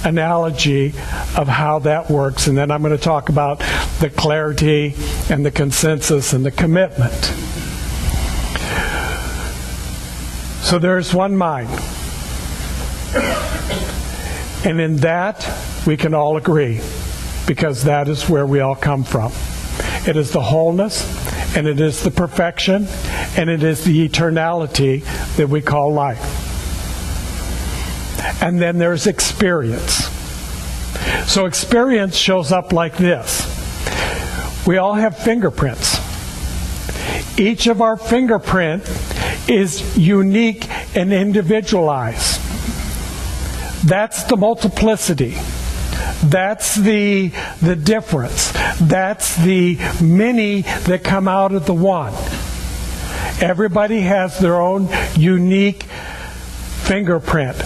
analogy of how that works, and then I'm going to talk about the clarity and the consensus and the commitment. So there's one mind. And in that, we can all agree, because that is where we all come from. It is the wholeness, and it is the perfection, and it is the eternality that we call life. And then there's experience. So experience shows up like this. We all have fingerprints. Each of our fingerprint is unique and individualized. That's the multiplicity. That's the difference. That's the many that come out of the one. Everybody has their own unique fingerprint.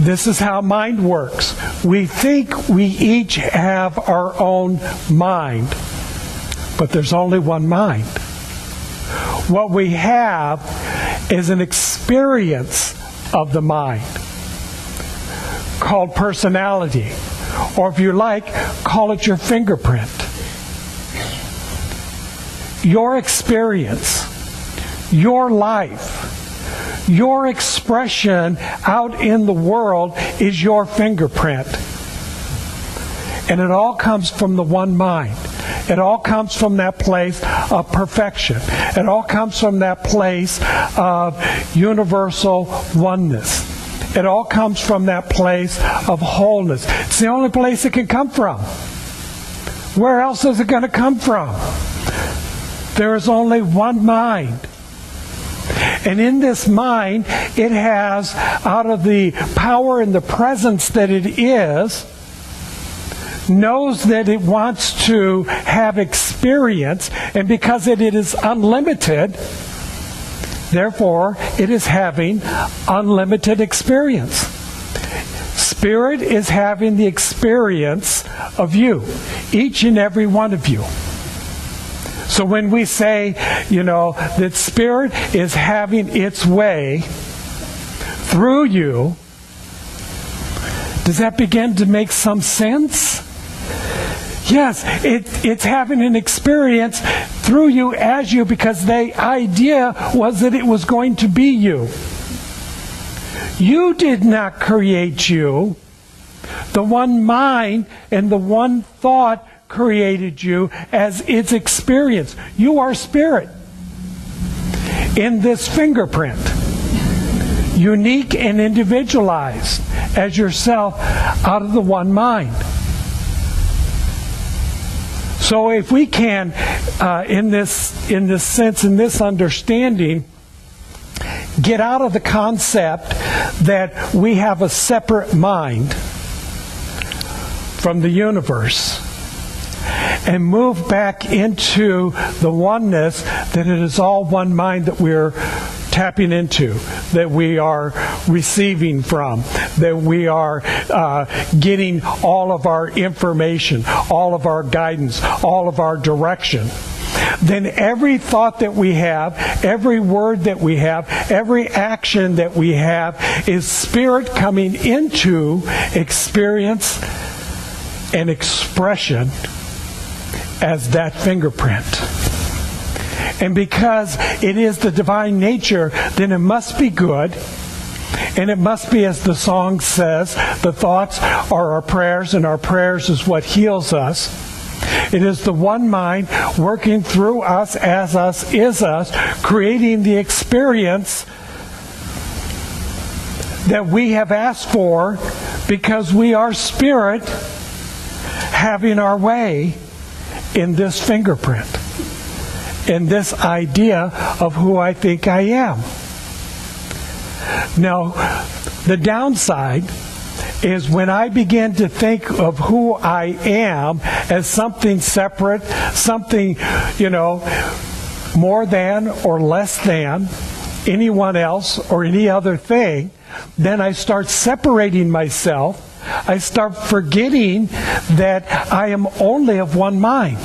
This is how mind works. We think we each have our own mind, but there's only one mind. What we have is an experience of the mind called personality, or if you like, call it your fingerprint. Your experience, your life, your expression out in the world is your fingerprint. And it all comes from the one mind. It all comes from that place of perfection. It all comes from that place of universal oneness. It all comes from that place of wholeness. It's the only place it can come from. Where else is it going to come from? There is only one mind. And in this mind, it has, out of the power and the presence that it is, knows that it wants to have experience, and because it is unlimited, therefore it is having unlimited experience. Spirit is having the experience of you, each and every one of you. So when we say, that Spirit is having its way through you, does that begin to make some sense? Yes, it's having an experience through you as you, because the idea was that it was going to be you. You did not create you. The one mind and the one thought created you as its experience. You are spirit in this fingerprint, unique and individualized as yourself out of the one mind. So if we can, in this sense, in this understanding, get out of the concept that we have a separate mind from the universe and move back into the oneness that it is all one mind that we're tapping into, that we are receiving from, that we are getting all of our information, all of our guidance, all of our direction, then every thought that we have, every word that we have, every action that we have is Spirit coming into experience and expression as that fingerprint. And because it is the divine nature, then it must be good. And it must be, as the song says, the thoughts are our prayers, and our prayers is what heals us. It is the one mind working through us, as us, is us, creating the experience that we have asked for, because we are Spirit having our way in this fingerprint, in this idea of who I think I am. Now, the downside is when I begin to think of who I am as something separate, something, more than or less than anyone else or any other thing, then I start separating myself. I start forgetting that I am only of one mind.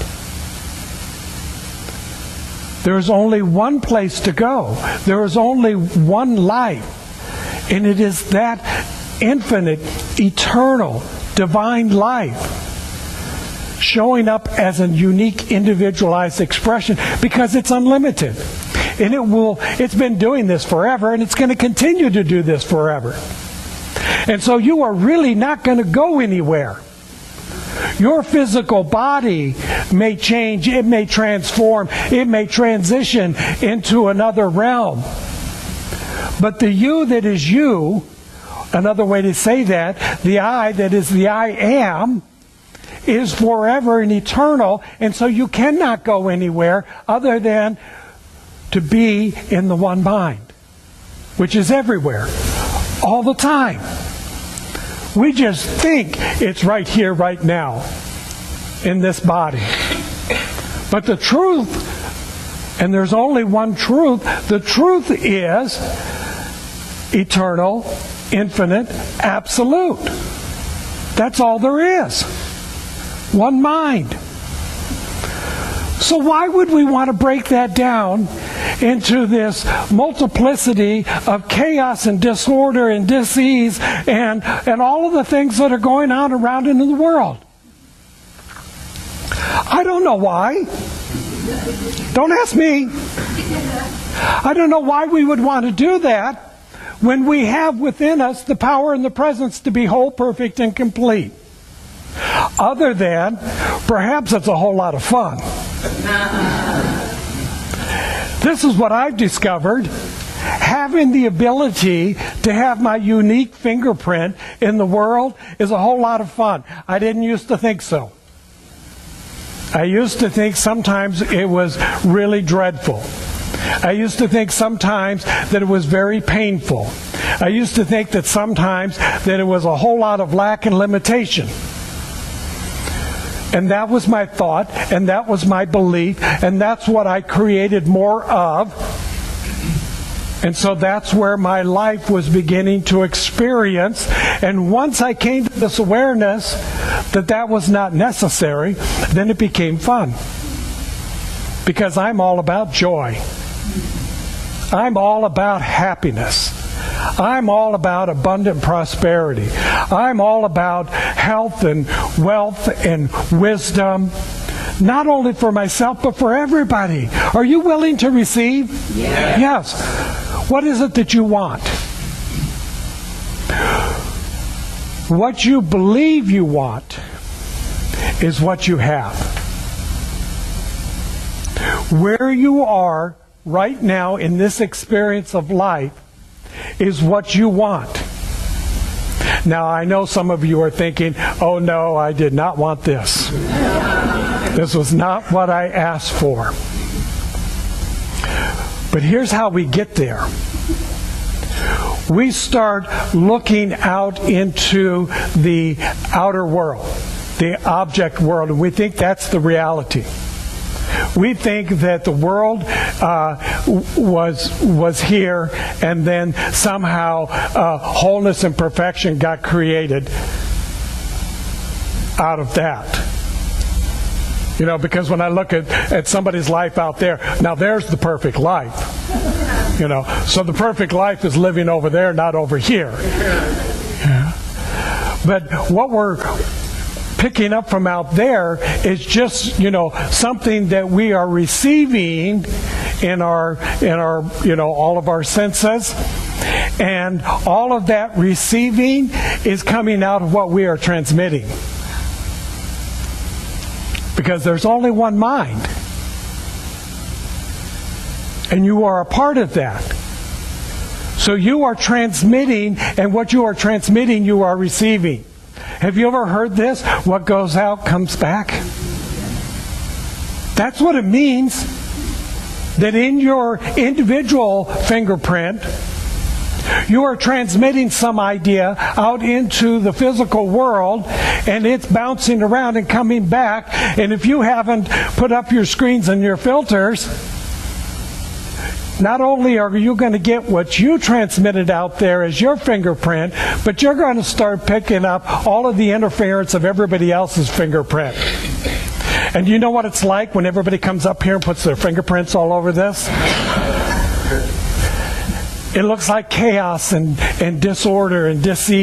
There is only one place to go. There is only one life. And it is that infinite, eternal, divine life showing up as a unique, individualized expression because it's unlimited. And it's been doing this forever, and it's going to continue to do this forever. And so you are really not going to go anywhere. Your physical body may change, it may transform, it may transition into another realm. But the you that is you, another way to say that, the I that is the I am, is forever and eternal, and so you cannot go anywhere other than to be in the one mind, which is everywhere, all the time. We just think it's right here, right now, in this body. But the truth, and there's only one truth, the truth is eternal, infinite, absolute. That's all there is. One mind. So why would we want to break that down into this multiplicity of chaos and disorder and disease and all of the things that are going on around in the world? I don't know why. Don't ask me. I don't know why we would want to do that when we have within us the power and the presence to be whole, perfect, and complete. Other than, perhaps it's a whole lot of fun. This is what I've discovered. Having the ability to have my unique fingerprint in the world is a whole lot of fun. I didn't used to think so. I used to think sometimes it was really dreadful. I used to think sometimes that it was very painful. I used to think that sometimes that it was a whole lot of lack and limitation. And that was my thought, and that was my belief, and that's what I created more of. And so that's where my life was beginning to experience. And once I came to this awareness that that was not necessary, then it became fun. Because I'm all about joy. I'm all about happiness. I'm all about abundant prosperity. I'm all about health and wealth and wisdom, not only for myself, but for everybody. Are you willing to receive? Yes. Yes. What is it that you want? What you believe you want is what you have. Where you are right now in this experience of life is what you want. Now, I know some of you are thinking, oh no, I did not want this. This was not what I asked for. But here's how we get there. We start looking out into the outer world, the object world, and we think that's the reality. We think that the world was here, and then somehow wholeness and perfection got created out of that. You know, because when I look at somebody's life out there, now there's the perfect life. You know, so the perfect life is living over there, not over here. Yeah. But what we're picking up from out there is just, you know, something that we are receiving in our you know, all of our senses, and all of that receiving is coming out of what we are transmitting, because there's only one mind, and you are a part of that. So you are transmitting, and what you are transmitting, you are receiving. Have you ever heard this? What goes out comes back. That's what it means. That in your individual fingerprint, you are transmitting some idea out into the physical world, and it's bouncing around and coming back. And if you haven't put up your screens and your filters, not only are you going to get what you transmitted out there as your fingerprint, but you're going to start picking up all of the interference of everybody else's fingerprint. And you know what it's like when everybody comes up here and puts their fingerprints all over this? It looks like chaos and disorder and disease.